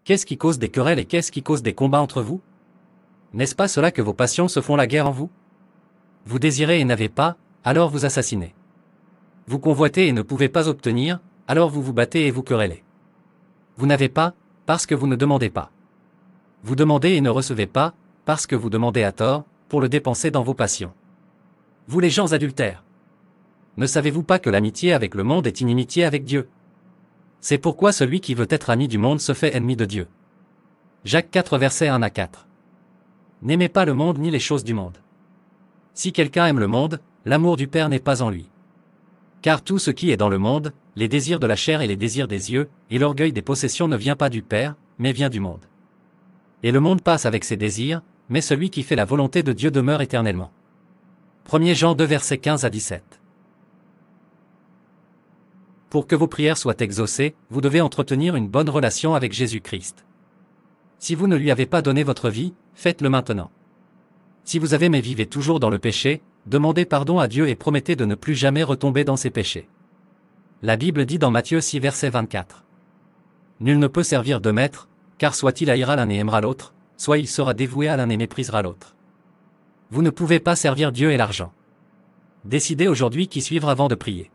Qu'est-ce qui cause des querelles et qu'est-ce qui cause des combats entre vous? N'est-ce pas cela que vos passions se font la guerre en vous? Vous désirez et n'avez pas, alors vous assassinez. Vous convoitez et ne pouvez pas obtenir, alors vous vous battez et vous querellez. Vous n'avez pas, parce que vous ne demandez pas. Vous demandez et ne recevez pas, parce que vous demandez à tort, pour le dépenser dans vos passions. Vous les gens adultères. Ne savez-vous pas que l'amitié avec le monde est inimitié avec Dieu? C'est pourquoi celui qui veut être ami du monde se fait ennemi de Dieu. Jacques 4 versets 1 à 4. N'aimez pas le monde ni les choses du monde. Si quelqu'un aime le monde, l'amour du Père n'est pas en lui. Car tout ce qui est dans le monde, les désirs de la chair et les désirs des yeux, et l'orgueil des possessions ne vient pas du Père, mais vient du monde. Et le monde passe avec ses désirs, mais celui qui fait la volonté de Dieu demeure éternellement. 1 Jean 2 versets 15 à 17. Pour que vos prières soient exaucées, vous devez entretenir une bonne relation avec Jésus-Christ. Si vous ne lui avez pas donné votre vie, faites-le maintenant. Si vous avez mais vivez toujours dans le péché, demandez pardon à Dieu et promettez de ne plus jamais retomber dans ses péchés. La Bible dit dans Matthieu 6 verset 24. Nul ne peut servir de maître, car soit il haïra l'un et aimera l'autre, soit il sera dévoué à l'un et méprisera l'autre. Vous ne pouvez pas servir Dieu et l'argent. Décidez aujourd'hui qui suivre avant de prier.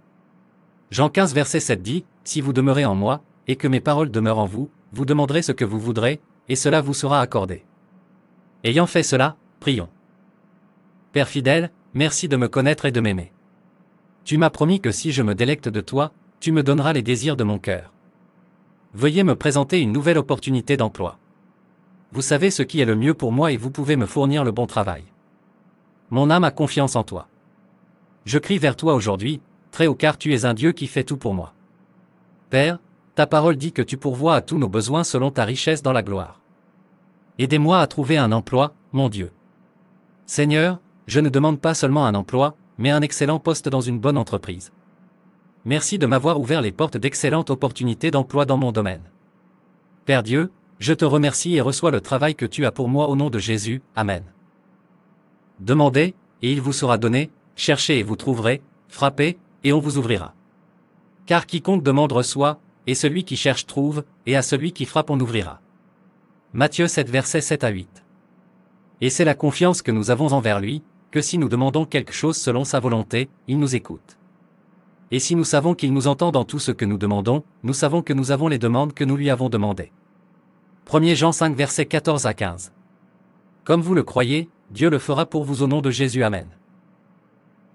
Jean 15 verset 7 dit, « Si vous demeurez en moi, et que mes paroles demeurent en vous, vous demanderez ce que vous voudrez, et cela vous sera accordé. » Ayant fait cela, prions. Père fidèle, merci de me connaître et de m'aimer. Tu m'as promis que si je me délecte de toi, tu me donneras les désirs de mon cœur. Veuillez me présenter une nouvelle opportunité d'emploi. Vous savez ce qui est le mieux pour moi et vous pouvez me fournir le bon travail. Mon âme a confiance en toi. Je crie vers toi aujourd'hui, très haut car tu es un Dieu qui fait tout pour moi. Père, ta parole dit que tu pourvois à tous nos besoins selon ta richesse dans la gloire. Aidez-moi à trouver un emploi, mon Dieu. Seigneur, je ne demande pas seulement un emploi, mais un excellent poste dans une bonne entreprise. Merci de m'avoir ouvert les portes d'excellentes opportunités d'emploi dans mon domaine. Père Dieu, je te remercie et reçois le travail que tu as pour moi au nom de Jésus, Amen. Demandez, et il vous sera donné, cherchez et vous trouverez, frappez, et on vous ouvrira. Car quiconque demande reçoit, et celui qui cherche trouve, et à celui qui frappe on ouvrira. Matthieu 7 versets 7 à 8. Et c'est la confiance que nous avons envers lui, que si nous demandons quelque chose selon sa volonté, il nous écoute. Et si nous savons qu'il nous entend dans tout ce que nous demandons, nous savons que nous avons les demandes que nous lui avons demandées. 1 Jean 5 versets 14 à 15. Comme vous le croyez, Dieu le fera pour vous au nom de Jésus. Amen.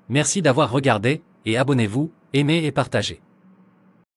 Merci d'avoir regardé, et abonnez-vous, aimez et partagez.